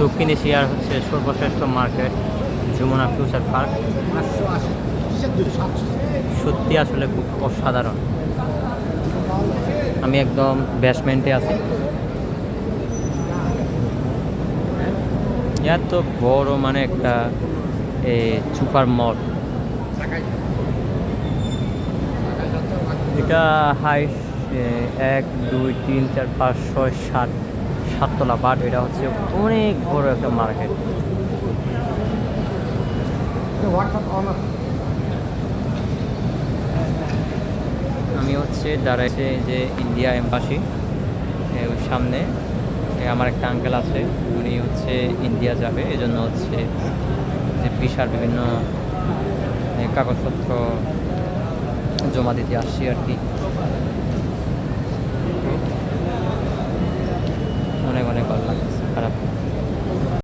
দক্ষিণ এশিয়ার হচ্ছে সর্বশ্রেষ্ঠ মার্কেট যমুনা ফিউচার পার্ক। সত্যি আসলে খুব অসাধারণ। আমি একদম বেসমেন্টে আছি। এত বড় মানে একটা সুপার মল। এটা হাইট 1 2 3 4 5 6 7 7তলা, বাট এটা হচ্ছে অনেক বড় একটা মার্কেট। আমি হচ্ছে দাঁড়াইছে যে ইন্ডিয়া এম্বাসি, ওই সামনে আমার একটা আঙ্কেল আছে, উনি হচ্ছে ইন্ডিয়া যাবে, এজন্য হচ্ছে যে ভিসার বিভিন্ন কাগজপত্র জমা দিতে আসছি আর কি। অনেক অনেক ভালো লাগছে।